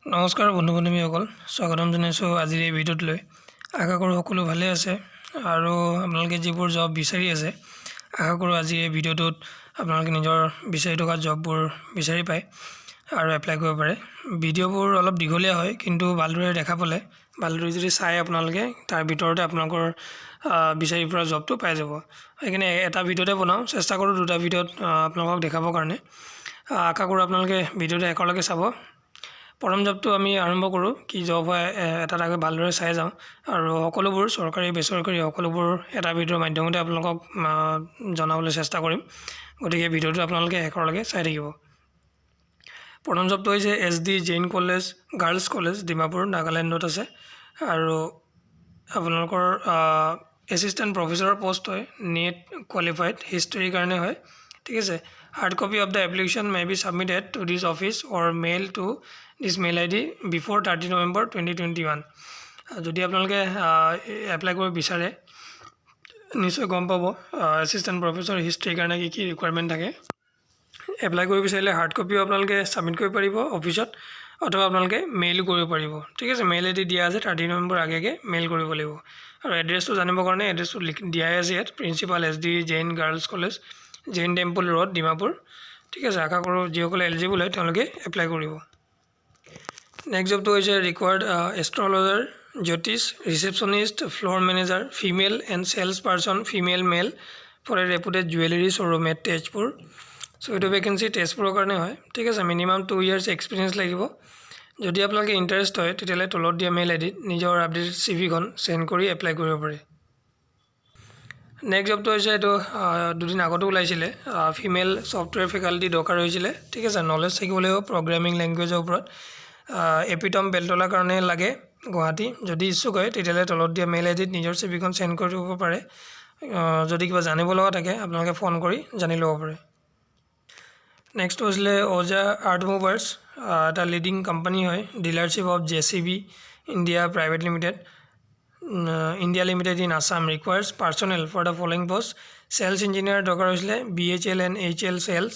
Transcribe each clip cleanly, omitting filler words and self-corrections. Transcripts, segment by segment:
নমস্কাৰ বন্ধু বান্ধৱীসকল, স্বাগতম জনাইছোঁ আজিৰ এই ভিডিঅ'টোলৈ। আশা কৰোঁ সকলো ভালে আছে আৰু আপোনালোকে যিবোৰ জব বিচাৰি আছে, আশা কৰোঁ আজি এই ভিডিঅ'টোত আপোনালোকে নিজৰ বিচাৰি থকা জববোৰ বিচাৰি পায় আৰু এপ্লাই কৰিব পাৰে। ভিডিঅ'বোৰ অলপ দীঘলীয়া হয়, কিন্তু ভালদৰে দেখা পালে, ভালদৰে যদি চাই আপোনালোকে তাৰ ভিতৰতে আপোনালোকৰ বিচাৰি ফুৰা জবটো পাই যাব। সেইকাৰণে এটা ভিডিঅ'তে বনাওঁ, চেষ্টা কৰোঁ দুটা ভিডিঅ'ত আপোনালোকক দেখাবৰ কাৰণে। আশা কৰোঁ আপোনালোকে ভিডিঅ'টো শেষলৈকে চাব। প্ৰথম জবটো আমি আৰম্ভ কৰোঁ, কি জব হয় এটা তাকে ভালদৰে চাই যাওঁ আৰু সকলোবোৰ চৰকাৰী বেচৰকাৰী সকলোবোৰ এটা ভিডিঅ'ৰ মাধ্যমতে আপোনালোকক জনাবলৈ চেষ্টা কৰিম। গতিকে ভিডিঅ'টো আপোনালোকে শেষলৈকে চাই থাকিব। প্ৰথম জবটো হৈছে SD Jain college girls college Dimapur নাগালেণ্ডত আছে আৰু আপোনালোকৰ এছিষ্টেণ্ট প্ৰফেচৰৰ পোষ্ট হয়, নেট কোৱালিফাইড হিষ্ট্ৰীৰ কাৰণে হয়। ঠিক আছে। Hard copy of the application may be submitted to this office or mail to this mail ID before 30 November 2021। যদি আপোনালোকে এপ্লাই কৰিব বিচাৰে নিশ্চয় গম পাব এছিষ্টেণ্ট প্ৰফেচৰ হিষ্ট্ৰীৰ কাৰণে কি কি ৰিকুৱাৰমেণ্ট থাকে। এপ্লাই কৰিব বিচাৰিলে হাৰ্ড কপিও আপোনালোকে ছাবমিট কৰিব পাৰিব অফিচত, অথবা আপোনালোকে মেইলো কৰিব পাৰিব। ঠিক আছে। মেইল ID দিয়া আছে, 30 নৱেম্বৰ আগে মেইল কৰিব লাগিব। আৰু এড্ৰেছটো জানিবৰ কাৰণে এড্ৰেছটো দিয়াই আছে ইয়াত, principal SD Jain girls college, Jain temple road Dimapur. ঠিক আছে। আশা কৰোঁ যিসকলে এলিজিবল হয় তেওঁলোকে এপ্লাই কৰিব। নেক্সট জবটো হৈছে ৰিকোৱাৰ্ড এষ্ট্ৰলজাৰ, জ্যোতিষ, receptionist, floor manager, female and sales person female male for a reputed jewellery showroom at Tezpur. So' এইটো ভেকেঞ্চি তেজপুৰৰ কাৰণে হয়। ঠিক আছে। মিনিমাম 2 years এক্সপিৰিয়েঞ্চ লাগিব। যদি আপোনালোকে ইণ্টাৰেষ্ট হয় তেতিয়াহ'লে তলত দিয়া মেইল IDত নিজৰ আপডেটেড CVখন চেণ্ড কৰি এপ্লাই কৰিব পাৰে। নেক্সট জবটো হৈছে এইটো দুদিন আগতো ওলাইছিলে, ফিমেল ছফ্টৱেৰ ফেকাল্টি দৰকাৰ হৈছিলে। ঠিক আছে। নলেজ থাকিব লাগিব প্ৰগ্ৰামিং লেংগুৱেজৰ ওপৰত। এপিটম বেলতলাৰ কাৰণে লাগে গুৱাহাটী। যদি ইচ্ছুক হয় তেতিয়াহ'লে তলত দিয়া মেইল IDত নিজৰ CVখন চেণ্ড কৰি দিব পাৰে। যদি কিবা জানিব লগা থাকে আপোনালোকে ফোন কৰি জানি ল'ব পাৰে। নেক্সট হৈছিলে ওজা অটোমোবাইলছ, এটা লিডিং কোম্পানী হয়, dealership of JCB India private limited India limited in Assam, requires personnel for the following post. Sales engineer দৰকাৰ হৈছিলে, BHL and HL sales.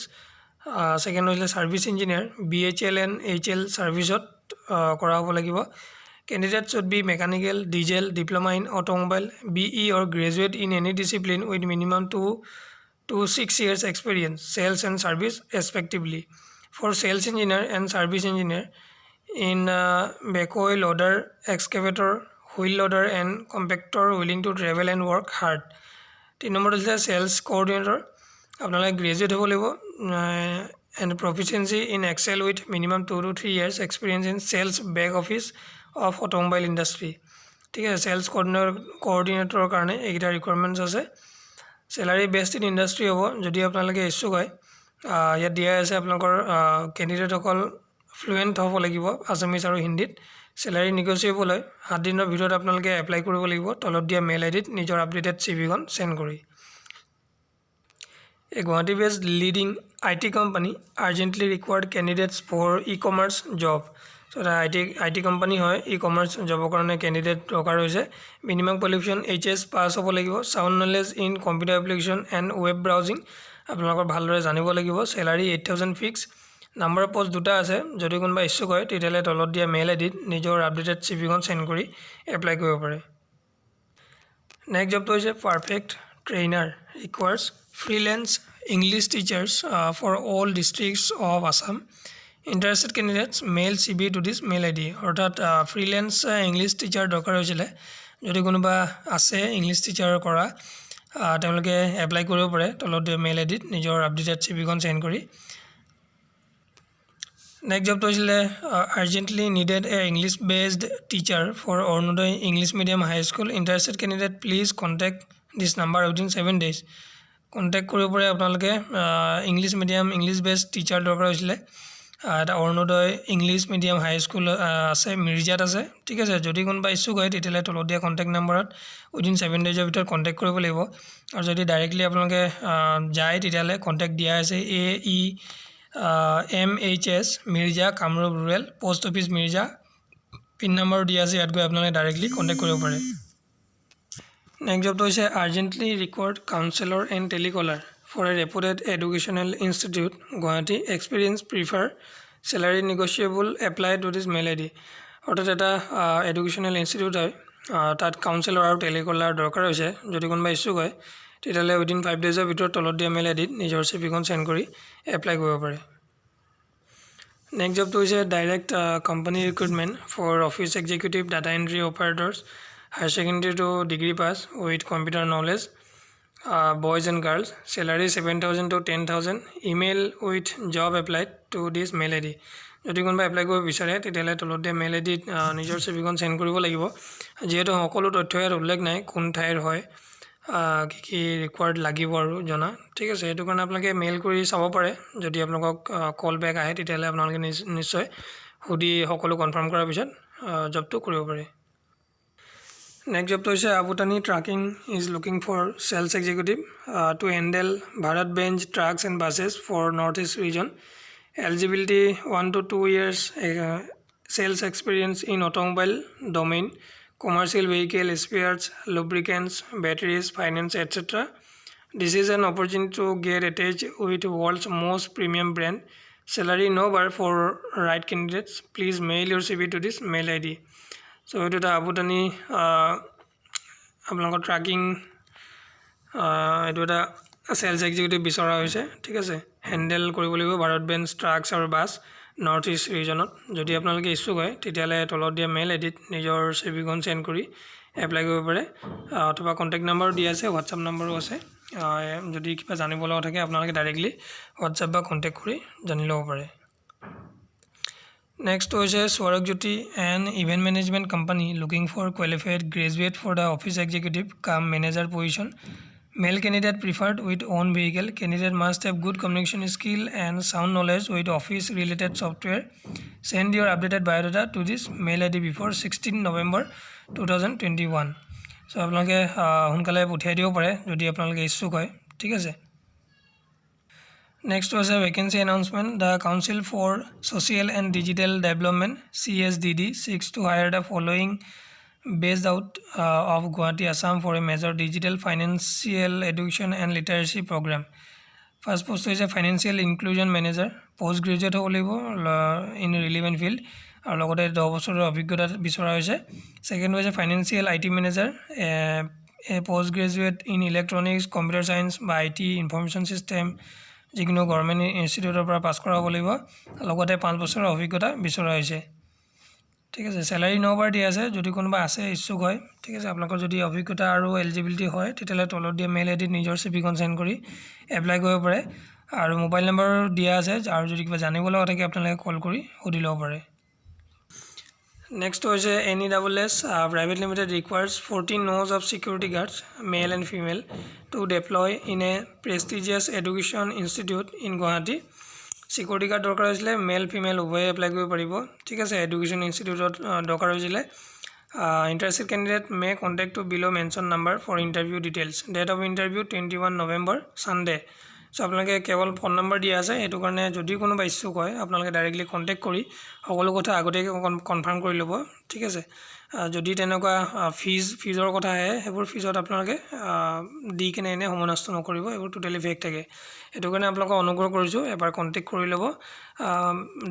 Second হৈছিলে service engineer, BHL and HL ছাৰ্ভিচত কৰা হ'ব লাগিব। Candidate should be mechanical, diesel, diploma in automobile, BE or graduate in any discipline with minimum 2 to 6 years experience, sales and service respectively. For sales engineer and service engineer in backhoe, loader, excavator, wheel loader and compactor willing to travel and work hard. 3 number হৈছে sales coordinator, আপোনালোকে graduate হ'ব লাগিব and proficiency in Excel with minimum 2 to 3 years experience in sales back office of automobile industry. ঠিক আছে। Sales কোঅৰ্ডিনেটৰৰ কাৰণে এইকেইটা requirements আছে। Salary best in industry হ'ব যদি আপোনালোকে ইচ্ছুক হয়। ইয়াত দিয়া আছে আপোনালোকৰ কেণ্ডিডেটসকল ফ্লুৱেণ্ট হ'ব লাগিব আছামিজ আৰু হিন্দীত। চেলাৰী নিগচিয়েবল হয়। 7 দিনৰ ভিতৰত আপোনালোকে এপ্লাই কৰিব লাগিব তলত দিয়া মেইল IDত নিজৰ আপডেটেড CVখন চেণ্ড কৰি। A Guwahati based leading IT company urgently required candidates for e-commerce job. So এটা IT কোম্পানী হয়, e-commerce জবৰ কাৰণে কেণ্ডিডেট দৰকাৰ হৈছে। মিনিমাম কোৱালিফিকেশ্যন HS পাছ হ'ব লাগিব। Sound knowledge in computer application and web browsing আপোনালোকৰ ভালদৰে জানিব লাগিব। Salary 8,000 fix. Number of post 2টা আছে। যদি কোনোবা ইচ্ছুক হয় তেতিয়াহ'লে তলত দিয়া মেইল IDত নিজৰ আপডেটেড CVখন চেণ্ড কৰি এপ্লাই কৰিব পাৰে। নেক্সট জবটো হৈছে perfect trainer, ৰিকুৱাৰ্ছ freelance English teachers for all districts of Assam. Interested candidates mail CV to this mail ID. অৰ্থাৎ ফ্ৰিলেন্স ইংলিছ টিচাৰ দৰকাৰ হৈছিলে। যদি কোনোবা আছে ইংলিছ টিচাৰ কৰা তেওঁলোকে এপ্লাই কৰিব পাৰে তলত মেইল IDত নিজৰ আপডেটেড CVখন চেণ্ড কৰি। নেক্সট জবটো হৈছিলে urgently needed a English based teacher for Arunodoy English medium high school. Interested candidate please contact this number within 7 days। Contact কৰিব পাৰে আপোনালোকে। English medium English based teacher দৰকাৰ হৈছিলে। এটা Arunodoy English medium high school আছে, মিৰ্জাত আছে। ঠিক আছে। যদি কোনোবা ইচ্ছুক হয় তেতিয়াহ'লে তলত দিয়া কণ্টেক্ট নাম্বাৰত উইদিন 7 days ভিতৰত কণ্টেক্ট কৰিব লাগিব। আৰু যদি ডাইৰেক্টলি আপোনালোকে যায় তেতিয়াহ'লে কণ্টেক্ট দিয়া আছে AEMHS Mirza Kamrup rural post office Mirza, pin নাম্বাৰো দিয়া আছে। ইয়াত গৈ আপোনালোকে ডাইৰেক্টলি কণ্টেক্ট কৰিব পাৰে। নেক্সট জবটো হৈছে urgently required counsellor and telecaller for a reputed educational institute Guwahati. Experience prefer salary negotiable apply to this mail I D অৰ্থাৎ এটা এডুকেশ্যনেল ইনষ্টিটিউট হয় তাত কাউন্সিলৰ আৰু টেলিকলাৰ দৰকাৰ হৈছে যদি কোনোবা ইচ্ছুক হয় তেতিয়াহ'লে উইদিন 5 ডেজৰ ভিতৰত তলত দিয়া মেইল আই ডিত নিজৰ চিভিখন চেণ্ড কৰি এপ্লাই কৰিব পাৰে নেক্সট জবটো হৈছে direct company recruitment for office executive data entry operators higher secondary to degree pass with computer knowledge boys and girls salary 7,000 to 10,000 email with job applied to this mail I D যদি কোনোবা apply কৰিব বিচাৰে তেতিয়াহ'লে তলত দিয়া mail I ডিত নিজৰ চিভিখন send কৰিব লাগিব যিহেতু সকলো তথ্য ইয়াত উল্লেখ নাই কোন ঠাইৰ হয় কি কি ৰিকুৱাৰ্ড লাগিব আৰু জনা ঠিক আছে সেইটো কাৰণে আপোনালোকে মেইল কৰি চাব পাৰে যদি আপোনালোকক কল বেক আহে তেতিয়াহ'লে আপোনালোকে নিশ্চয় সুধি সকলো কনফাৰ্ম কৰাৰ পিছত জবটো কৰিব পাৰে নেক্সট জবটো হৈছে Abutani trucking is looking for sales executive to handle Bharat Benz trucks and buses for north east region eligibility 1 to 2 years sales experience in automobile domain commercial vehicle spares lubricants batteries finance etc this is an opportunity to get attached with world's most premium brand salary no bar for right candidates please mail your cv to this mail id so etu ta abutani apnalok tracking etu ta sales executive বিচৰা হৈছে ঠিক আছে handle কৰিব লাগিব Bharat Benz ট্ৰাকছ আৰু bus north east ৰিজনত যদি আপোনালোকে ইচ্ছুক হয় তেতিয়াহ'লে তলত দিয়া মেইল আইডিত নিজৰ চিভিখন চেণ্ড কৰি এপ্লাই কৰিব পাৰে অথবা কণ্টেক্ট নাম্বাৰো দিয়া আছে হোৱাটছআপ নাম্বাৰো আছে যদি কিবা জানিব লগা থাকে আপোনালোকে ডাইৰেক্টলি হোৱাটছআপ বা কণ্টেক্ট কৰি জানি ল'ব পাৰে নেক্সট হৈছে Swargajyoti and event management company looking for qualified graduate for the office executive cum manager position Male candidate preferred with own vehicle. Candidate must have good communication skill and sound knowledge with office related software. Send your updated biodata to this mail ID before 16 November 2021. So আপোনালোকে সোনকালে পঠিয়াই দিব পাৰে যদি আপোনালোকে ইচ্ছুক হয় ঠিক আছে নেক্সট হৈছে vacancy announcement the council for social and digital development CSDD seeks to hire the following based out of Guwahati, Assam for a major digital financial education and literacy program. First post is a financial inclusion manager, postgraduate in a relevant field. আৰু লগতে 10 বছৰৰ অভিজ্ঞতা বিচৰা হৈছে second হৈছে financial IT manager A post graduate in electronics computer science বা IT information system যিকোনো government ইনষ্টিটিউটৰ পৰা পাছ কৰা হ'ব লাগিব লগতে 5 বছৰৰ অভিজ্ঞতা বিচৰা হৈছে ঠিক আছে স্যালাৰি নবাৰ দিয়া আছে যদি কোনোবা আছে ইচ্ছুক হয় ঠিক আছে আপোনালোকৰ যদি অভিজ্ঞতা আৰু এলিজিবিলিটি হয় তেতিয়াহ'লে তলত দিয়া মেইল আইডিত নিজৰ চিভিখন চেণ্ড কৰি এপ্লাই কৰিব পাৰে আৰু মোবাইল নম্বৰ দিয়া আছে আৰু যদি কিবা জানিব লগা থাকে আপোনালোকে কল কৰি সুধি ল'ব পাৰে নেক্সট হৈছে NESS private limited requires 14 nodes of security guards male and female to deploy in a prestigious education institute in Guwahati security guard দৰকাৰ হৈছিলে মেল ফিমেল উভয়ে এপ্লাই কৰিব পাৰিব ঠিক আছে এডুকেশ্যন ইনষ্টিটিউটত দৰকাৰ হৈছিলে interested candidate may contact to below mention number for interview details date of interview 21 November Sunday so আপোনালোকে কেৱল ফোন নম্বৰ দিয়া আছে এইটো কাৰণে যদি কোনোবা ইচ্ছুক হয় আপোনালোকে ডাইৰেক্টলি কণ্টেক্ট কৰি সকলো কথা আগতীয়াকৈ কনফাৰ্ম কৰি ল'ব ঠিক আছে যদি তেনেকুৱা ফিজৰ কথা আহে সেইবোৰ ফিজত আপোনালোকে দি কিনে এনে সমনষ্ট নকৰিব এইবোৰ টোটেলি ফেক থাকে এইটো কাৰণে আপোনালোকক অনুগ্ৰহ কৰিছোঁ এবাৰ কণ্টেক্ট কৰি ল'ব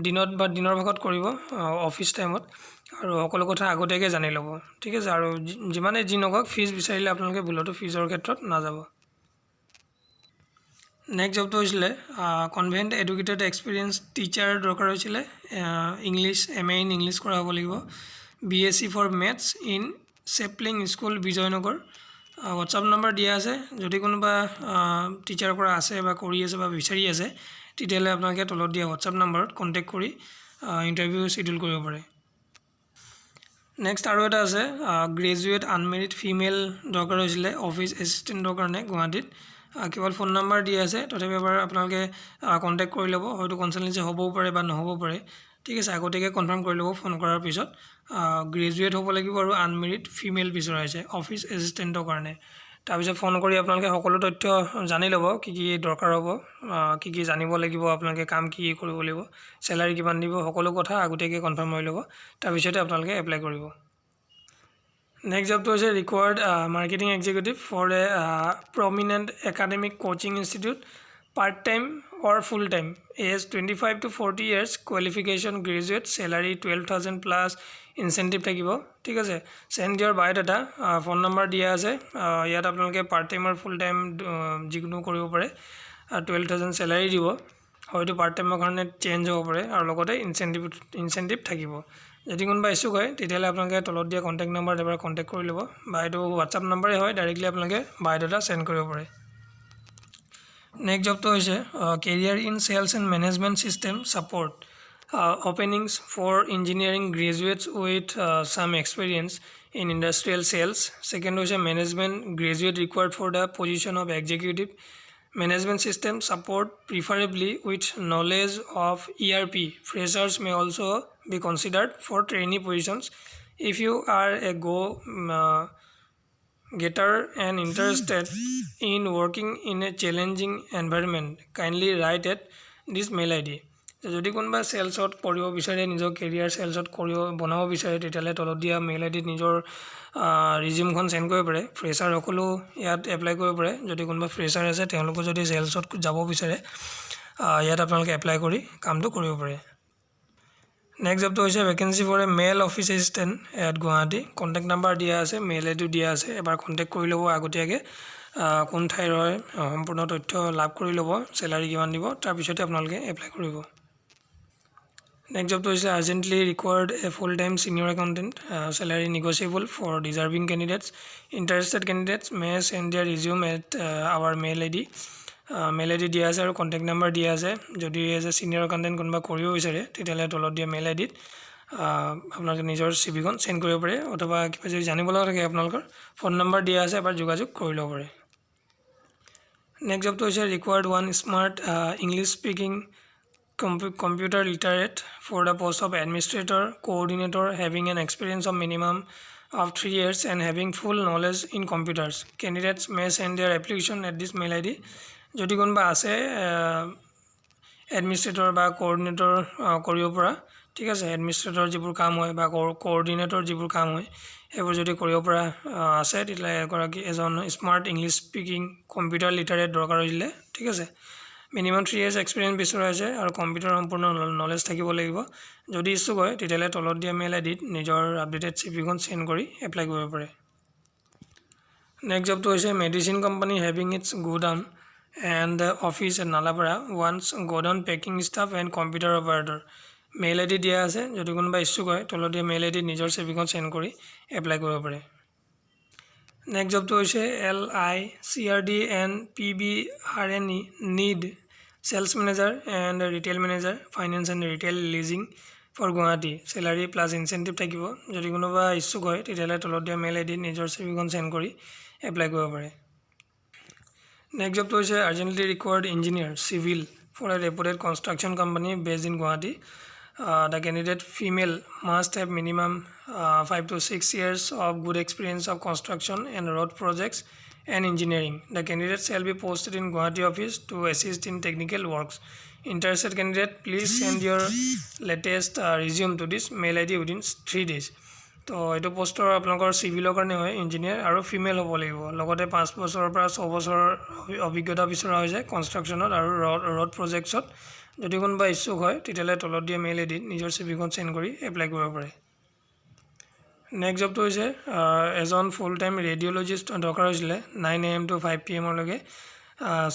দিনত বা দিনৰ ভাগত কৰিব অফিচ টাইমত আৰু সকলো কথা আগতীয়াকৈ জানি ল'ব ঠিক আছে আৰু যিমানে যি নকওক ফিজ বিচাৰিলে আপোনালোকে ভুলতো ফিজৰ ক্ষেত্ৰত নাযাব নেক্সট জবটো হৈছিলে কনভেণ্ট এডুকেটেড এক্সপিৰিয়েঞ্চ টিচাৰ দৰকাৰ হৈছিলে ইংলিছ MA ইন ইংলিছ কৰা হ'ব লাগিব BSc for maths in sapling school Bijoynagar WhatsApp number দিয়া আছে যদি কোনোবা টিচাৰ কৰা আছে বা কৰি আছে বা বিচাৰি আছে তেতিয়াহ'লে আপোনালোকে তলত দিয়া হোৱাটছআপ নম্বৰত কণ্টেক্ট কৰি ইণ্টাৰভিউ শিডিউল কৰিব পাৰে নেক্সট আৰু এটা আছে গ্ৰেজুৱেট আনমেৰিড ফিমেল দৰকাৰ হৈছিলে অফিচ এছিষ্টেণ্টৰ কাৰণে গুৱাহাটীত কেৱল ফোন নম্বৰ দিয়া আছে তথাপি এবাৰ আপোনালোকে কণ্টেক্ট কৰি ল'ব হয়তো কনচালটেন্সি হ'বও পাৰে বা নহ'ব পাৰে ঠিক আছে আগতীয়াকৈ কনফাৰ্ম কৰি ল'ব ফোন কৰাৰ পিছত গ্ৰেজুৱেট হ'ব লাগিব আৰু আনমেৰিড ফিমেল বিচৰা হৈছে অফিচ এছিষ্টেণ্টৰ কাৰণে তাৰপিছত ফোন কৰি আপোনালোকে সকলো তথ্য জানি ল'ব কি কি দৰকাৰ হ'ব কি কি জানিব লাগিব আপোনালোকে কাম কি কৰিব লাগিব চেলাৰি কিমান দিব সকলো কথা আগতীয়াকৈ কনফাৰ্ম হৈ ল'ব তাৰপিছতে আপোনালোকে এপ্লাই কৰিব নেক্সট জবটো হৈছে required marketing executive for a prominent academic coaching institute part time or full time, age 25 to 40 years, qualification graduate, salary 12,000 plus incentive থাকিব ঠিক আছে send your biodata phone number দিয়া আছে ইয়াত আপোনালোকে part time or full time যিকোনো কৰিব পাৰে 12,000 salary দিব হয়তো part time কাৰণে চেঞ্জ হ'ব পাৰে আৰু লগতে ইনসেন্টিভ থাকিব যদি কোনবা ইছ্যু হয় তেতিয়ালে আপোনালোকে তলত দিয়া কন্টাক্ট নম্বৰ এবাৰ কন্টাক্ট কৰি ল'ব বা এইটো WhatsApp নম্বৰে হয় ডাইৰেক্টলি আপোনালোকে বায়োডাটা সেন্ড কৰিব পাৰে Next job to is career in sales and management system support. Openings for engineering graduates with some experience in industrial sales. Second is management graduate required for the position of executive management system support, preferably with knowledge of ERP. Freshers may also be considered for trainee positions. If you are a getter and interested in working in a challenging environment, kindly write at this mail ID. যদি কোনবা সেলছত কৰিব বিচাৰে নিজৰ career সেলছত কৰিব বনাব বিচাৰে তেতিয়ালে তলত দিয়া মেইল আইডিত নিজৰ ৰিজিউমখন সেন্ড কৰিব পাৰে ফ্ৰেছাৰ সকলো ইয়াত এপ্লাই কৰিব পাৰে যদি কোনবা ফ্ৰেছাৰ আছে তেওঁলোক যদি সেলছত যাব বিচাৰে ইয়াত আপোনালোকে এপ্লাই কৰি কামটো কৰিব পাৰে Next job to is a vacancy for a male office assistant at Guwahati. Contact number দিয়া আছে mail ID দিয়া আছে এবাৰ কন্টাক্ট কৰি লব আগতিয়াকে কোন ঠাইৰ হয় সম্পূৰ্ণ তথ্য লাভ কৰি লব স্যালাৰি কিমান দিব তাৰ পিছতে আপোনালোকে এপ্লাই কৰিব Next job to is urgently required a full-time senior accountant. Salary negotiable for deserving candidates. Interested candidates may send their resume at our mail ID. Mail ID দিয়া আছে আৰু কন্টাক্ট নম্বৰ দিয়া আছে যদি এজ এ সিনিয়ৰ একাউন্টেন্ট কোনবা কৰিব বিচাৰে তেতিয়ালে তলত দিয়া মেইল আইডিত আপোনালোকে নিজৰ সিভিখন সেন্ড কৰিব পাৰে অথবা কিবা যদি জানিব লগা থাকে আপোনালোকৰ ফোন নম্বৰ দিয়া আছে এবাৰ যোগাযোগ কৰি ল'ব পাৰে নেক্সট জব তো হৈছে required one smart English speaking computer literate for the post of administrator coordinator having an experience of minimum of 3 years and having full knowledge in computers candidates may send their application at this mail ID যদি কোনবা আছে administrator বা coordinator কৰিব পৰা ঠিক আছে administrator যিবোৰ কাম হয় বা কোঅৰ্ডিনেটৰ যিবোৰ কাম হয় এবোৰ যদি কৰিব পৰা আছে তেতিয়া এগৰাকী এজন smart English speaking computer literate দৰকাৰ হৈছিলে ঠিক আছে মিনিমাম 3 ইয়াৰ্স এক্সপেৰিয়েন্স বিচৰা আছে আৰু কম্পিউটাৰ সম্পূৰ্ণ নলেজ থাকিব লাগিব যদি ইচ্ছুক হয় তেতিয়ালে তলত দিয়া মেইল আইডিত নিজৰ আপডেটেড সিভিখন সেন্ড কৰি এপ্লাই কৰিব পাৰে নেক্সট জব তো হৈছে medicine company having it's godown and the office at Nalapara wants godown packing staff and computer operator mail ID দিয়া আছে যদি কোনবা ইচ্ছুক হয় তলত দিয়া মেইল আইডি নিজৰ সিভিখন সেন্ড কৰি এপ্লাই কৰিব পাৰে নেক্সট জব তো হৈছে LICRD and PBRNE need sales manager and retail manager finance and retail leasing for Guwahati salary plus incentive থাকিব যদি কোনবা ইচ্ছুক হয় তেতিয়ালে তলত দিয়া মেইল আইডি নিজৰ সিভিখন সেন্ড কৰি এপ্লাই কৰিব পাৰে Next job to is urgently required engineer civil for a reputed construction company based in Guwahati. The candidate female must have minimum 5 to 6 years of good experience of construction and road projects and engineering. The candidate shall be posted in Guwahati office to assist in technical works. Interested candidate, please send your latest resume to this mail ID within 3 days. তো এটো পোস্টৰ আপোনালোকৰ সিভিলৰ কাৰণে হয় engineer আৰু female হ'ব লাগিব লগতে 5 বছৰৰ পৰা 6 বছৰৰ অভিজ্ঞতা বিচৰা হৈছে কনষ্ট্ৰাকচনত আৰু ৰড প্ৰজেক্টছত যদি কোনবা ইচ্ছুক হয় তেতিয়ালে তলত দিয়া মেইল আইডিত নিজৰ সিভিখন সেন্ড কৰি এপ্লাই কৰিব পাৰে নেক্সট জব তো হৈছে এজন ফুল টাইম ৰেডিঅলজিষ্ট দৰকাৰ হৈছিলে 9 AM to 5 PM লৈকে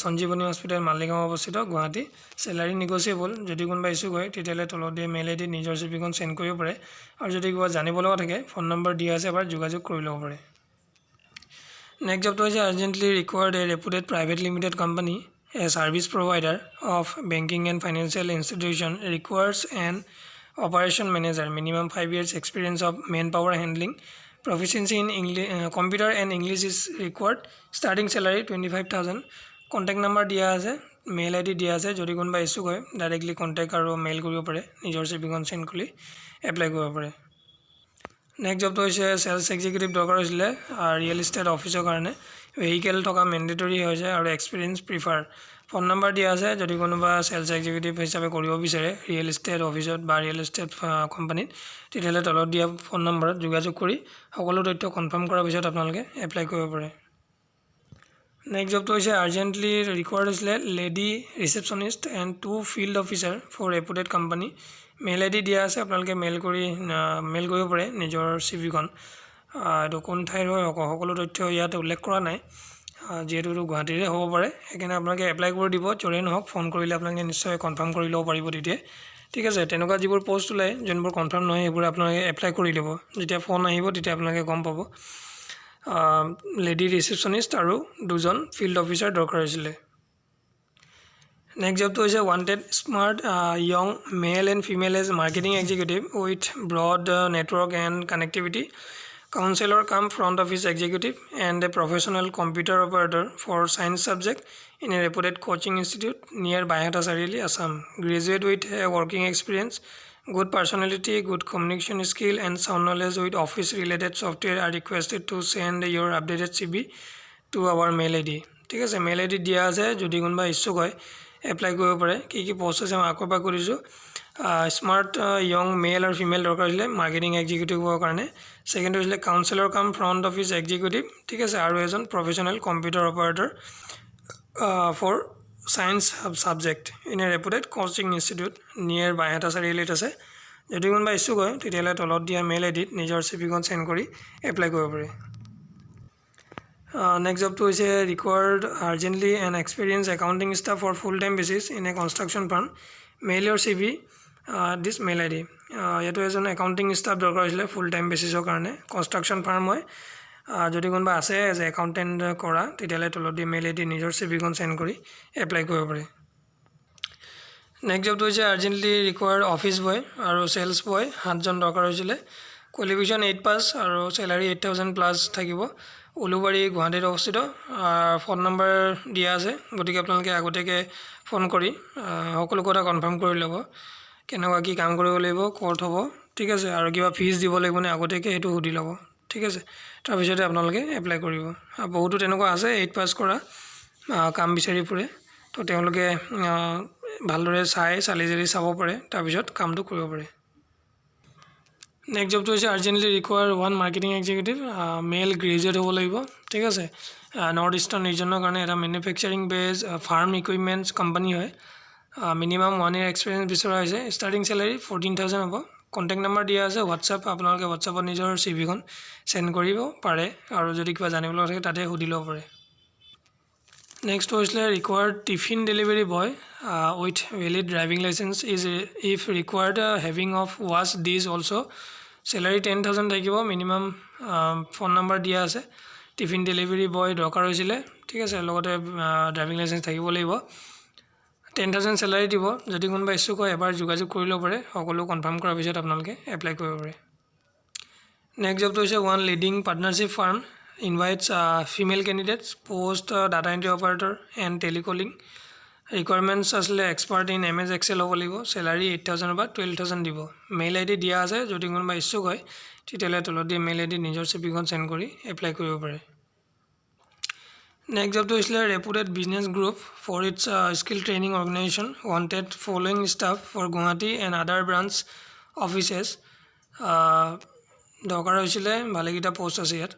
সঞ্জীৱনী হস্পিটেল মালিগাঁও অৱস্থিত গুৱাহাটী স্যালাৰি নেগোচিয়েবল যদি কোনবা ইচ্ছুক হয় তেতিয়ালে তলত দিয়া মেইল আইডি নিজৰ সিভিখন সেন্ড কৰিব পাৰে আৰু যদি কিবা জানিব লগা থাকে ফোন নম্বৰ দিয়া আছে এবাৰ যোগাযোগ কৰি ল'ব পাৰে নেক্সট জব তো হৈছে urgently required a reputed private limited company a service provider of banking and financial institution requires an operation manager minimum 5 years experience of manpower handling proficiency in English computer and English is required starting salary 25,000 contact number দিয়া আছে mail ID দিয়া আছে যদি কোনবা ইচ্ছুক হয় directly contact আৰু mail কৰিব পাৰে নিজৰ সিভিখন সেন্ড কৰি এপ্লাই কৰিব পাৰে নেক্সট জব তো হৈছে সেলস এক্সিকিউটিভ দৰকাৰ হৈছিলে ৰিয়েল এষ্টেট অফিচৰ কাৰণে ভেহিকেল থকা মেন্ডেটৰি হৈ যায় আৰু এক্সপেৰিয়েন্স প্ৰিফাৰ ফোন নম্বৰ দিয়া আছে যদি কোনোবা সেলস এক্সিকিউটিভ হিচাপে কৰিব বিচাৰে ৰিয়েল এষ্টেট অফিচত বা ৰিয়েল এষ্টেট কোম্পানীত তেতিয়ালে তলত দিয়া ফোন নম্বৰত যোগাযোগ কৰি সকলো তথ্য কনফাৰ্ম কৰাৰ পিছত আপোনালোকে এপ্লাই কৰিব পাৰে নেক্সট জবটো হৈছে আৰ্জেণ্টলি ৰিকুৱাৰ্ড হৈছিলে lady receptionist and 2 field officer for reputed company mail I D দিয়া আছে আপোনালোকে মেইল কৰিব পাৰে নিজৰ চিভিখন এইটো কোন ঠাইৰ হয় সকলো তথ্য ইয়াত উল্লেখ কৰা নাই যিহেতু গুৱাহাটীৰে হ'ব পাৰে সেইকাৰণে আপোনালোকে এপ্লাই কৰি দিব য'ৰে নহওক ফোন কৰিলে আপোনালোকে নিশ্চয় কনফাৰ্ম কৰি ল'ব পাৰিব তেতিয়া ঠিক আছে তেনেকুৱা যিবোৰ পোষ্ট ওলায় যোনবোৰ কনফাৰ্ম নহয় সেইবোৰ আপোনালোকে এপ্লাই কৰি ল'ব যেতিয়া ফোন আহিব তেতিয়া আপোনালোকে গম পাব লেডি ৰিচেপশ্যনিষ্ট আৰু 2জন ফিল্ড অফিচাৰ দৰকাৰ হৈছিলে নেক্সট জবটো হৈছে wanted smart young male and female as marketing executive with broad network and connectivity counsellor cum front office executive and a professional computer operator for science subject in a reputed coaching institute near Baihata Chariali Assam graduate with a working experience good personality, good communication skill and sound knowledge with office related software are requested to send your updated CV to our mail ID ঠিক আছে mail ID দিয়া আছে যদি কোনোবা ইচ্ছুক হয় apply কৰিব পাৰে কি পোষ্ট আছে মই আকৌ এবাৰ কৰিছোঁ স্মাৰ্ট য়ং মেল আৰু ফিমেল দৰকাৰ হৈছিলে মাৰ্কেটিং এক্সিকিউটিভৰ কাৰণে ছেকেণ্ড হৈছিলে কাউন্সিলৰ কাম ফ্ৰণ্ট অফিচ এক্সিকিউটিভ ঠিক আছে আৰু এজন professional computer operator for science subject in a reputed coaching institute near Baihata চাৰিআলিত আছে যদি কোনোবা ইচ্ছুক হয় তেতিয়াহ'লে তলত দিয়া মেইল আই ডিত নিজৰ চিভিখন চেণ্ড কৰি এপ্লাই কৰিব পাৰে নেক্সট জবটো হৈছে required urgently and experience accounting staff for full time basis in a construction firm mail your CV this mail I D এইটো এজন একাউণ্টিং ষ্টাফ দৰকাৰ হৈছিলে ফুল টাইম বেচিছৰ কাৰণে কনষ্ট্ৰাকশ্যন ফাৰ্ম হয় যদি কোনোবা আছে এজ একাউণ্টেণ্ট কৰা তেতিয়াহ'লে তলত দি মেইল আই ডি নিজৰ চিভিখন চেণ্ড কৰি এপ্লাই কৰিব পাৰে নেক্সট জবটো হৈছে আৰ্জেণ্টলি ৰিকুৱাৰ্ড অফিচ বয় আৰু চেলছ বয় 7জন দৰকাৰ হৈছিলে কোৱালিফিকেশ্যন 8 পাছ আৰু চেলাৰী 8,000 প্লাছ থাকিব উলুবাৰী গুৱাহাটীত অৱস্থিত ফোন নম্বৰ দিয়া আছে গতিকে আপোনালোকে আগতীয়াকৈ ফোন কৰি সকলো কথা কনফাৰ্ম কৰি ল'ব কেনেকুৱা কি কাম কৰিব লাগিব ক'ত হ'ব ঠিক আছে আৰু কিবা ফিজ দিব লাগিব নে আগতীয়াকৈ সেইটো সুধি ল'ব ঠিক আছে তাৰপিছতে আপোনালোকে এপ্লাই কৰিব বহুতো তেনেকুৱা আছে 8 পাছ কৰা কাম বিচাৰি ফুৰে তো তেওঁলোকে ভালদৰে চালি জাৰি চাব পাৰে তাৰপিছত কামটো কৰিব পাৰে নেক্সট জবটো হৈছে urgently required 1 marketing executive male graduate হ'ব লাগিব ঠিক আছে নৰ্থ ইষ্টাৰ্ণ ৰিজনৰ কাৰণে এটা মেনুফেকচাৰিং বেজ ফাৰ্ম ইকুইপমেণ্টছ কোম্পানী হয় মিনিমাম 1 year এক্সপিৰিয়েঞ্চ বিচৰা হৈছে ষ্টাৰ্টিং চেলাৰী 14,000 হ'ব কণ্টেক্ট নম্বৰ দিয়া আছে হোৱাটছআপ আপোনালোকে হোৱাটছআপত নিজৰ চিভিখন চেণ্ড কৰিব পাৰে আৰু যদি কিবা জানিবলৈ থাকে তাতে সুধি ল'ব পাৰে নেক্সট হৈছিলে required tiffin delivery boy with valid driving licence is if required having of was this also' salary 10,000 থাকিব মিনিমাম ফোন নম্বৰ দিয়া আছে টিফিন ডেলিভাৰী বয় দৰকাৰ হৈছিলে ঠিক আছে লগতে ড্ৰাইভিং লাইচেঞ্চ থাকিব লাগিব 10,000 চেলাৰী দিব যদি কোনোবা ইচ্ছুক হয় এবাৰ যোগাযোগ কৰি ল'ব পাৰে সকলো কনফাৰ্ম কৰাৰ পিছত আপোনালোকে এপ্লাই কৰিব পাৰে নেক্সট জবটো হৈছে 1 leading partnership firm invites female candidates post data entry operator and telecalling requirements আছিলে এক্সপাৰ্ট ইন MS Excel হ'ব লাগিব চেলাৰী 8,000 বা 12,000 দিব মেইল আই ডি দিয়া আছে যদি কোনোবা ইচ্ছুক হয় তেতিয়াহ'লে তলত দিয়া মেইল আই ডি নিজৰ চিভিখন চেণ্ড কৰি এপ্লাই কৰিব পাৰে নেক্সট জবটো হৈছিলে reputed business group for its skill training organisation wanted following staff for Guwahati and other branch offices দৰকাৰ হৈছিলে ভালেকেইটা পোষ্ট আছে ইয়াত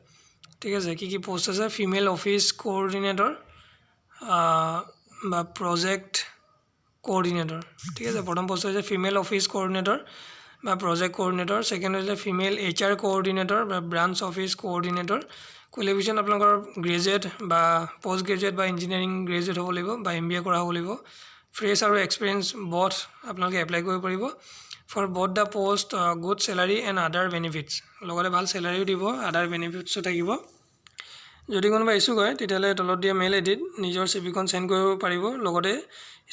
ঠিক আছে কি পোষ্ট আছে ফিমেল অফিচ কোঅৰ্ডিনেটৰ বা প্ৰজেক্ট কোঅৰ্ডিনেটৰ ঠিক আছে প্ৰথম পোষ্ট হৈছে ফিমেল অফিচ কোঅৰ্ডিনেটৰ বা প্ৰজেক্ট কোঅৰ্ডিনেটৰ ছেকেণ্ড হৈছে ফিমেল HR কোঅৰ্ডিনেটৰ বা ব্ৰাঞ্চ অফিচ কোঅৰ্ডিনেটৰ কোৱালিফিকেশ্যন আপোনালোকৰ গ্ৰেজুৱেট বা পষ্ট গ্ৰেজুৱেট বা ইঞ্জিনিয়াৰিং গ্ৰেজুৱেট হ'ব লাগিব বা MBA কৰা হ'ব লাগিব ফ্ৰেছ আৰু এক্সপিৰিয়েঞ্চ বথ আপোনালোকে এপ্লাই কৰিব পাৰিব for both the post good salary and other benefits লগতে ভাল চেলাৰীও দিব আদাৰ বেনিফিটছো থাকিব যদি কোনোবা ইচ্ছুক হয় তেতিয়াহ'লে তলত দিয়া মেইল আই ডিত নিজৰ চিভিখন চেণ্ড কৰিব পাৰিব লগতে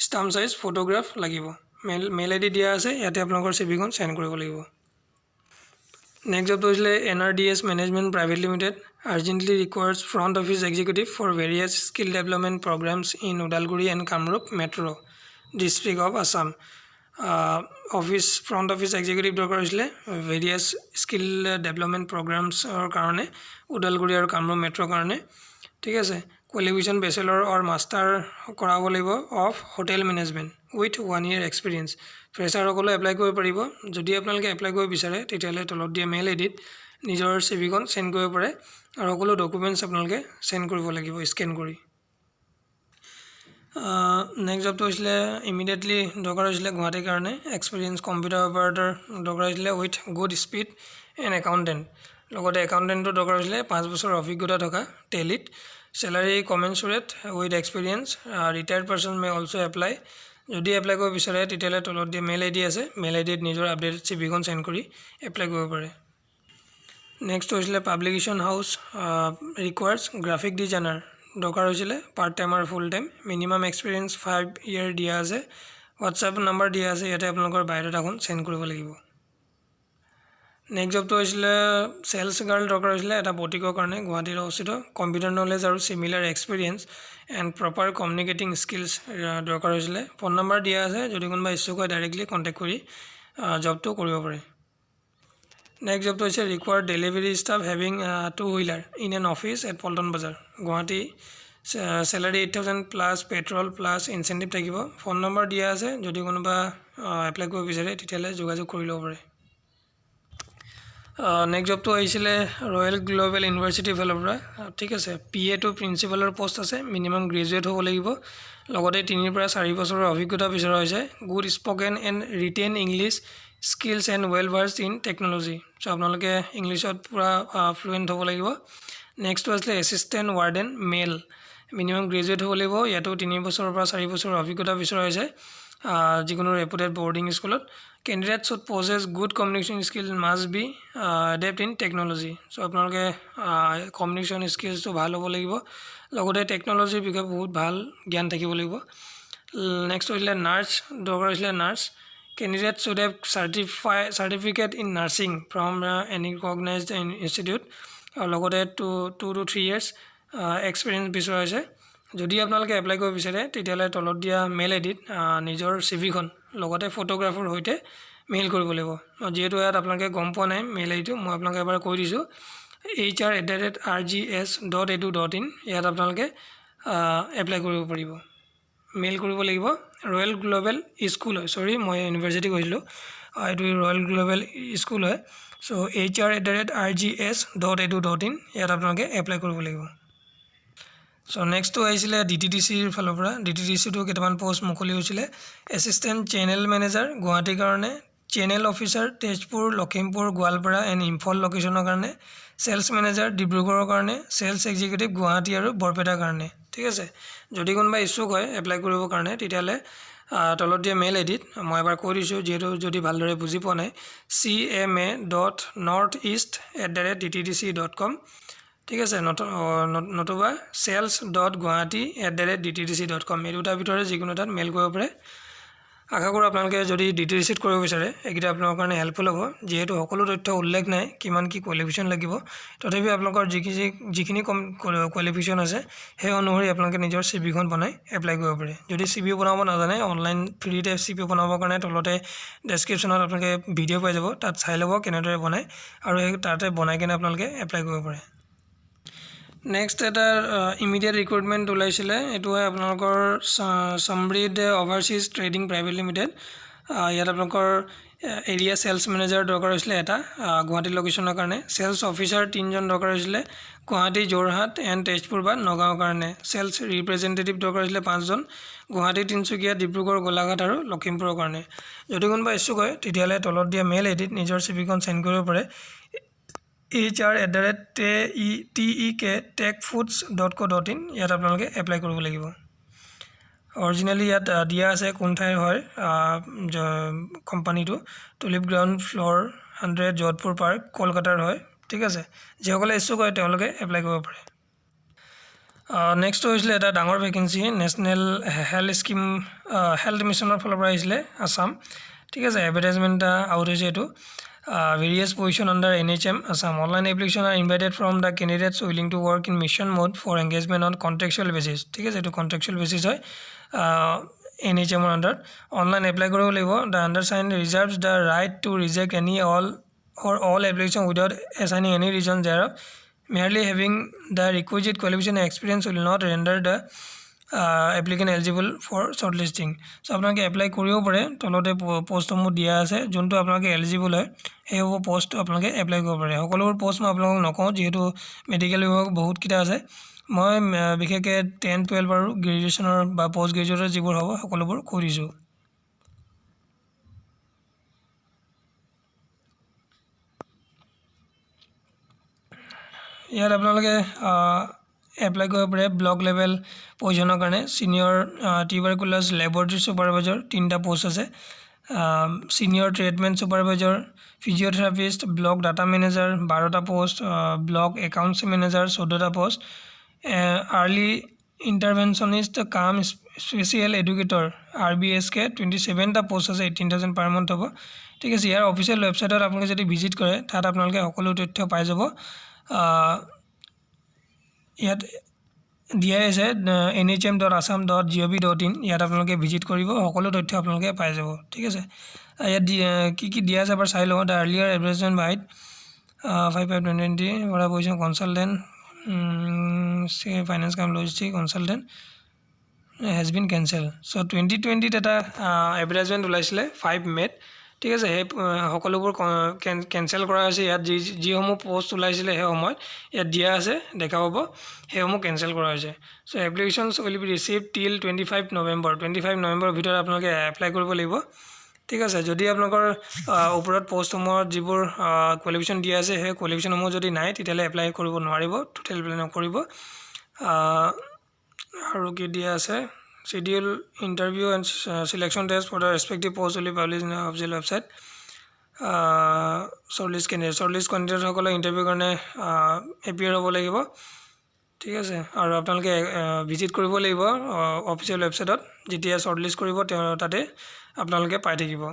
ষ্টাম্প চাইজ ফটোগ্ৰাফ লাগিব মেইল আই ডি দিয়া আছে ইয়াতে আপোনালোকৰ চিভিখন চেণ্ড কৰিব লাগিব নেক্সট জবটো হৈছিলে NRDS management private limited urgently requires front office executive for various skill development programmes in Udalguri and Kamrup metro' district of Assam front office executive দৰকাৰ হৈছিলে ভেৰিয়াছ স্কিল ডেভেলপমেণ্ট প্ৰগ্ৰামছৰ কাৰণে ওদালগুৰি আৰু কামৰূপ মেট্ৰৰ কাৰণে ঠিক আছে কোৱালিফিকেশ্যন বেচেলৰ অৰ মাষ্টাৰ কৰা হ'ব লাগিব of hotel management with 1 year experience ফ্ৰেছাৰসকলে এপ্লাই কৰিব পাৰিব যদি আপোনালোকে এপ্লাই কৰিব বিচাৰে তেতিয়াহ'লে তলত দিয়া মেইল আই ডিত নিজৰ চিভিখন চেণ্ড কৰিব পাৰে আৰু সকলো ডকুমেণ্টছ আপোনালোকে চেণ্ড কৰিব লাগিব স্কেন কৰি নেক্সট জবটো হৈছিলে ইমিডিয়েটলি দৰকাৰ হৈছিলে গুৱাহাটীৰ কাৰণে এক্সপিৰিয়েঞ্চ কম্পিউটাৰ অপাৰেটৰ দৰকাৰ হৈছিলে with good speed and accountant লগতে একাউণ্টেণ্টটো দৰকাৰ হৈছিলে 5 বছৰ অভিজ্ঞতা থকা টেলিত salary commensurate with experience retired person may also' apply যদি এপ্লাই কৰিব বিচাৰে তেতিয়াহ'লে তলত দিয়া মেইল আই ডি আছে মেইল আই ডিত নিজৰ আপডেটেড চিভিখন চেণ্ড কৰি এপ্লাই কৰিব পাৰে নেক্সট হৈছিলে publication house requires graphic designer দৰকাৰ হৈছিলে পাৰ্ট টাইম আৰু full time minimum experience 5 year দিয়া আছে হোৱাটছআপ নম্বৰ দিয়া আছে ইয়াতে আপোনালোকৰ বায়'ডাটাখন চেণ্ড কৰিব লাগিব নেক্সট জবটো হৈছিলে চেলছ গাৰ্ল দৰকাৰ হৈছিলে এটা বটিকৰ কাৰণে গুৱাহাটীত অৱস্থিত কম্পিউটাৰ নলেজ আৰু similar experience and proper communicating skills দৰকাৰ হৈছিলে ফোন নম্বৰ দিয়া আছে যদি কোনোবা ইচ্ছুক হয় ডাইৰেক্টলি কণ্টেক্ট কৰি জবটো কৰিব পাৰে নেক্সট জবটো হৈছে required delivery staff having 2 wheeler in an office at Paltan Bazar Guwahati salary 8,000 plus petrol plus incentive থাকিব ফোন নম্বৰ দিয়া আছে যদি কোনোবা এপ্লাই কৰিব বিচাৰে তেতিয়াহ'লে যোগাযোগ কৰি ল'ব পাৰে নেক্সট জবটো আহিছিলে ৰয়েল গ্ল'বেল ইউনিভাৰ্চিটিৰ ফালৰ পৰা ঠিক আছে PA টু প্ৰিন্সিপালৰ পোষ্ট আছে মিনিমাম গ্ৰেজুৱেট হ'ব লাগিব লগতে 3 পৰা 4 বছৰৰ অভিজ্ঞতা বিচৰা হৈছে good spoken and written English skills and well versed in technology so' আপোনালোকে ইংলিছত পূৰা ফ্লুৱেণ্ট হ'ব লাগিব নেক্সটটো আছিলে assistant warden male minimum graduate হ'ব লাগিব ইয়াতো 3 বছৰৰ পৰা 4 বছৰৰ অভিজ্ঞতা বিচৰা হৈছে যিকোনো ৰেপুটেড বৰ্ডিং স্কুলত candidate should possess good communication skill must be adept in technology so' আপোনালোকে কমিউনিকেশ্যন স্কিলছটো ভাল হ'ব লাগিব লগতে টেকন'লজিৰ বিষয়ে বহুত ভাল জ্ঞান থাকিব লাগিব নেক্সট হৈছিলে নাৰ্ছ দৰকাৰ হৈছিলে nurse candidate should have certificate in nursing from any recognised institute আৰু লগতে 2 to 3 years এক্সপিৰিয়েঞ্চ বিচৰা হৈছে যদি আপোনালোকে এপ্লাই কৰিব বিচাৰে তেতিয়াহ'লে তলত দিয়া মেইল আই ডিত নিজৰ চিভিখন লগতে ফটোগ্ৰাফৰ সৈতে মেইল কৰিব লাগিব যিহেতু ইয়াত আপোনালোকে গম পোৱা নাই মেইল আই ডিটো মই আপোনালোকে এবাৰ কৈ দিছোঁ hr@rgs.edu.in ইয়াত আপোনালোকে এপ্লাই কৰিব পাৰিব মেইল কৰিব লাগিব ৰয়েল গ্ল'বেল স্কুল হয় চৰি মই ইউনিভাৰ্চিটি কৈছিলোঁ এইটো ৰয়েল গ্ল'বেল স্কুল হয় চ' hr@rgs.edu.in ইয়াত আপোনালোকে এপ্লাই কৰিব লাগিব চ' নেক্সটটো আহিছিলে DTDCৰ ফালৰ পৰা DTDCটো কেইটামান পোষ্ট মুকলি হৈছিলে এছিষ্টেণ্ট চেনেল মেনেজাৰ গুৱাহাটীৰ কাৰণে channel officer Tezpur Lakhimpur Goalpara and Imphal লোকেশ্যনৰ কাৰণে চেলছ মেনেজাৰ ডিব্ৰুগড়ৰ কাৰণে চেলছ এক্সিকিউটিভ গুৱাহাটী আৰু বৰপেটাৰ কাৰণে ঠিক আছে যদি কোনোবা ইচ্ছুক হয় এপ্লাই কৰিবৰ কাৰণে তেতিয়াহ'লে তলত দিয়া মেইল আই ডিত মই এবাৰ কৈ দিছোঁ যিহেতু যদি ভালদৰে বুজি পোৱা নাই cma.northeast@ttdc.com ঠিক আছে নতুবা sales.guwahati@ttdc.com এই দুটাৰ ভিতৰত যিকোনো এটাত মেইল কৰিব পাৰে আশা কৰোঁ আপোনালোকে যদি DTDCত কৰিব বিচাৰে এইকেইটা আপোনালোকৰ কাৰণে হেল্পফুল হ'ব যিহেতু সকলো তথ্য উল্লেখ নাই কিমান কি কোৱালিফিকেশ্যন লাগিব তথাপি আপোনালোকৰ যিখিনি কোৱালিফিকেশ্যন আছে সেই অনুসৰি আপোনালোকে নিজৰ চিভিখন বনাই এপ্লাই কৰিব পাৰে যদি চিভি বনাব নাজানে অনলাইন ফ্ৰীতে চিভি বনাবৰ কাৰণে তলতে ডেছক্ৰিপশ্যনত আপোনালোকে ভিডিঅ' পাই যাব তাত চাই ল'ব কেনেদৰে বনায় আৰু তাতে বনাই কিনে আপোনালোকে এপ্লাই কৰিব পাৰে নেক্সট এটা ইমিডিয়েট ৰিক্ৰুইটমেণ্ট ওলাইছিলে এইটো হয় আপোনালোকৰ সমৃদ্ধ অভাৰচিজ ট্ৰেডিং প্ৰাইভেট লিমিটেড ইয়াত আপোনালোকৰ এৰিয়া চেলছ মেনেজাৰ দৰকাৰ হৈছিলে এটা গুৱাহাটী লোকেশ্যনৰ কাৰণে চেলছ অফিচাৰ 3জন দৰকাৰ হৈছিলে গুৱাহাটী যোৰহাট এণ্ড তেজপুৰ বা নগাঁৱৰ কাৰণে চেলছ ৰিপ্ৰেজেণ্টেটিভ দৰকাৰ হৈছিলে 5জন গুৱাহাটী তিনিচুকীয়া ডিব্ৰুগড় গোলাঘাট আৰু লখিমপুৰৰ কাৰণে যদি কোনোবা ইচ্ছুক হয় তেতিয়াহ'লে তলত দিয়া মেইল আই ডিত নিজৰ চিভিখন চেণ্ড কৰিব পাৰে hr@tekfoods.co.in ইয়াত আপোনালোকে এপ্লাই কৰিব লাগিব অৰিজিনেলি ইয়াত দিয়া আছে কোন ঠাইৰ হয় কোম্পানীটো tulip ground floor 100 Jodhpur park কলকাতাৰ হয় ঠিক আছে যিসকলে ইচ্ছুক হয় তেওঁলোকে এপ্লাই কৰিব পাৰে নেক্সট হৈছিলে এটা ডাঙৰ ভেকেঞ্চি নেশ্যনেল হেল্থ মিছনৰ ফালৰ পৰা আহিছিলে আছাম ঠিক আছে এডভাৰটাইজমেণ্ট এটা আউট হৈছে এইটো various position under NHM Assam online application are invited from the candidates willing to work in mission mode for engagement on contractual basis ঠিক আছে এইটো contractual basis হয় NHM under online apply কৰিব লাগিব the undersigned reserves the right to reject any all application without assigning any reason thereof merely having the requisite qualification and experience will not render the applicant eligible for short listing. So' আপোনালোকে apply কৰিব পাৰে, তলতে পষ্টসমূহ দিয়া আছে, যোনটো আপোনালোকে eligible হয় সেইবোৰ পষ্ট আপোনালোকে এপ্লাই কৰিব পাৰে। সকলোবোৰ পষ্ট মই আপোনালোকক নকওঁ, যিহেতু মেডিকেল বিভাগ বহুতকেইটা আছে। মই বিশেষকৈ 10, 12 আৰু গ্ৰেজুৱেশ্যনৰ বা পষ্ট গ্ৰেজুৱেটৰ যিবোৰ হ'ব সকলোবোৰ কৈ দিছোঁ। ইয়াত আপোনালোকে এপ্লাই কৰিব পাৰে ব্লক লেভেল পজিশ্যনৰ কাৰণে। ছিনিয়ৰ টিউবাৰকুলাছ লেবৰেটৰী ছুপাৰভাইজাৰ 3টা পষ্ট আছে। Senior treatment supervisor, physiotherapist, block data manager 12টা পষ্ট, ব্লক একাউণ্টছ মেনেজাৰ 14টা post, early interventionist cum special educator RBSK 27টা পষ্ট আছে, 18,000 পাৰ মান্থ হ'ব। ঠিক আছে, ইয়াৰ অফিচিয়েল ৱেবছাইটত আপোনালোকে যদি ভিজিট কৰে তাত আপোনালোকে সকলো তথ্য পাই যাব। ইয়াত দিয়াই আছে nhm.assam.gov.in, ইয়াত আপোনালোকে ভিজিট কৰিব, সকলো তথ্য আপোনালোকে পাই যাব। ঠিক আছে, ইয়াত কি দিয়া আছে এবাৰ চাই লওঁ। দ্য আৰ্লিয়াৰ এডভাৰটাইজমেণ্ট বাইট 5/5/2020 পৰা position consultant finance cum logistic consultant has been cancel. So' 2020 এটা এডভাৰটাইজমেণ্ট ওলাইছিলে 5 মে'ত। ঠিক আছে, সেই সকলোবোৰ কেঞ্চেল কৰা হৈছে। ইয়াত যিসমূহ পষ্ট ওলাইছিলে সেই সময়ত ইয়াত দিয়া আছে, দেখা পাব, সেইসমূহ কেঞ্চেল কৰা হৈছে। চ' এপ্লিকেশ্যনছ উইল বি ৰিচিভ টিল 25 নৱেম্বৰ। 25 নৱেম্বৰৰ ভিতৰত আপোনালোকে এপ্লাই কৰিব লাগিব। ঠিক আছে, যদি আপোনালোকৰ ওপৰত পষ্টসমূহত যিবোৰ কোৱালিফিকেশ্যন দিয়া আছে সেই কোৱালিফিকেশ্যনসমূহ যদি নাই তেতিয়াহ'লে এপ্লাই কৰিব নোৱাৰিব, টোটেল এপ্লাই নকৰিব। আৰু কি দিয়া আছে, schedule interview and selection test for the respective post will be published in the official website. shortlist candidate সকলে ইণ্টাৰভিউ কাৰণে এপিয়াৰ হ'ব লাগিব। ঠিক আছে, আৰু আপোনালোকে ভিজিট কৰিব লাগিব অফিচিয়েল ৱেবছাইটত। যেতিয়া শ্বৰ্টলিষ্ট কৰিব তাতে আপোনালোকে পাই থাকিব।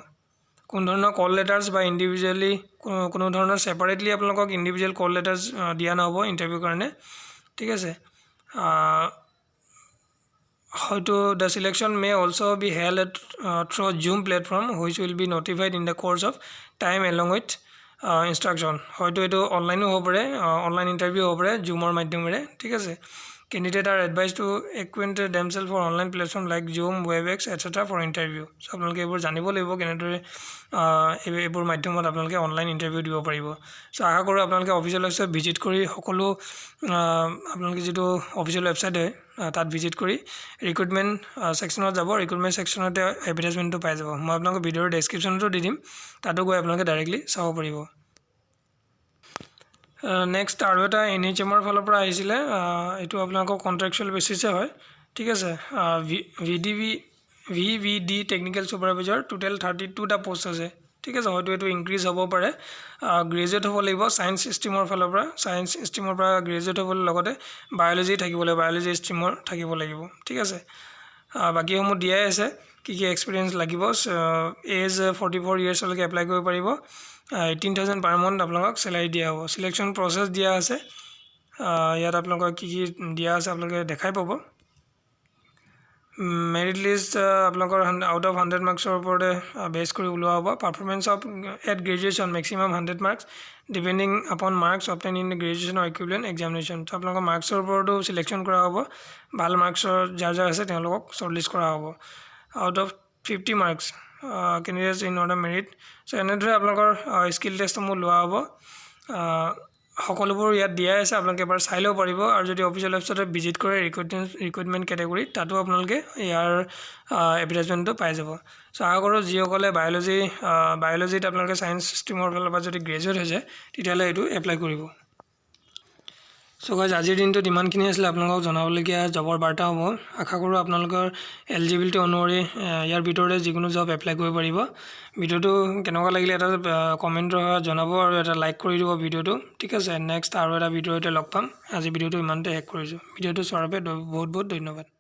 কোনো ধৰণৰ কল লেটাৰ্ছ বা ইণ্ডিভিজুৱেলি কোনো ধৰণৰ ছেপাৰেটলি আপোনালোকক ইণ্ডিভিজুৱেল কল লেটাৰ্ছ দিয়া নহ'ব ইণ্টাৰভিউৰ কাৰণে। ঠিক আছে, হয়তো the selection May also' be held through zoom platform which will be notified in the course of time along with instruction. হয়তো এইটো অনলাইনো হ'ব পাৰে, অনলাইন ইণ্টাৰভিউ হ'ব পাৰে জুমৰ মাধ্যমেৰে। ঠিক আছে, candidate are advised to acquaint themself for online platform like Zoom, Webex etcetera for interview. So' আপোনালোকে এইবোৰ জানিব লাগিব কেনেদৰে এইবোৰ মাধ্যমত আপোনালোকে অনলাইন ইণ্টাৰভিউ দিব পাৰিব। চ' আশা কৰোঁ আপোনালোকে অফিচিয়েল ৱেবছাইট ভিজিট কৰি সকলো আপোনালোকে যিটো অফিচিয়েল ৱেবছাইট হয় তাত ভিজিট কৰি ৰিক্ৰুটমেণ্ট ছেকশ্যনত যাব। ৰিক্ৰুটমেণ্ট ছেকশ্যনতে এডভাৰটাইজমেণ্টটো পাই যাব। মই আপোনালোকক ভিডিঅ'ৰ ডেছক্ৰিপশ্যনতো দি দিম, তাতো গৈ আপোনালোকে ডাইৰেক্টলি চাব পাৰিব। নেক্সট আৰু এটা NHMৰ ফালৰ পৰা আহিছিলে, এইটো আপোনালোকৰ কণ্ট্ৰেকচুৱেল বেচিছে হয়। ঠিক আছে, VVD টেকনিকেল ছুপাৰভাইজাৰ টোটেল 32টা পষ্ট আছে। ঠিক আছে, হয়তো এইটো ইনক্ৰিজ হ'ব পাৰে। গ্ৰেজুৱেট হ'ব লাগিব ছায়েন্স ষ্ট্ৰীমৰ ফালৰ পৰা, ছায়েন্স ষ্ট্ৰীমৰ পৰা গ্ৰেজুৱেট হ'ব লগতে বায়'লজি থাকিব লাগিব, বায়'লজি ষ্ট্ৰীমৰ থাকিব লাগিব। ঠিক আছে, বাকীসমূহ দিয়াই আছে, কি এক্সপিৰিয়েঞ্চ লাগিব। এজ 44 ইয়াৰ্ছলৈকে এপ্লাই কৰিব পাৰিব। 18,000 পাৰ মান্থ আপোনালোকক চেলাৰী দিয়া হ'ব। চিলেকশ্যন প্ৰচেছ দিয়া আছে, ইয়াত আপোনালোকক কি দিয়া আছে আপোনালোকে দেখাই পাব। মেৰিট লিষ্ট আপোনালোকৰ আউট অফ 100 মাৰ্কছৰ ওপৰতে বেছ কৰি ওলোৱা হ'ব। Performance of at graduation maximum 100 marks depending upon marks obtained in graduation or equivalent examination. ত' আপোনালোকৰ মাৰ্কছৰ ওপৰতো চিলেকশ্যন কৰা হ'ব। ভাল মাৰ্কছৰ যাৰ আছে তেওঁলোকক শ্বৰ্টলিষ্ট কৰা হ'ব। Out of 50 marks candidates in order merit. So' এনেদৰে আপোনালোকৰ স্কিল টেষ্টসমূহ লোৱা হ'ব। সকলোবোৰ ইয়াত দিয়াই আছে, আপোনালোকে এবাৰ চাই ল'ব পাৰিব। আৰু যদি অফিচিয়েল ৱেবছাইটত ভিজিট কৰে ৰিক্ৰুটমেণ্ট কেটেগৰীত, তাতো আপোনালোকে ইয়াৰ এডভাৰটাইজমেণ্টটো পাই যাব। চ' আশা কৰোঁ যিসকলে বায়'লজিত আপোনালোকে ছায়েন্স ষ্ট্ৰীমৰ ফালৰ পৰা যদি গ্ৰেজুৱেট হৈছে তেতিয়াহ'লে এইটো এপ্লাই কৰিব। চ' গাইজ আজিৰ দিনটোত ইমানখিনি আছিলে আপোনালোকক জনাবলগীয়া জবৰ বাৰ্তা হ'ব। আশা কৰোঁ আপোনালোকৰ এলিজিবিলিটি অনুসৰি ইয়াৰ ভিতৰতে যিকোনো জব এপ্লাই কৰিব পাৰিব। ভিডিঅ'টো কেনেকুৱা লাগিলে এটা কমেণ্টৰ জনাব আৰু এটা লাইক কৰি দিব ভিডিঅ'টো। ঠিক আছে, নেক্সট আৰু এটা ভিডিঅ'তে লগ পাম। আজি ভিডিঅ'টো ইমানতে শেষ কৰিছোঁ। ভিডিঅ'টো চোৱাৰ বাবে বহুত বহুত ধন্যবাদ।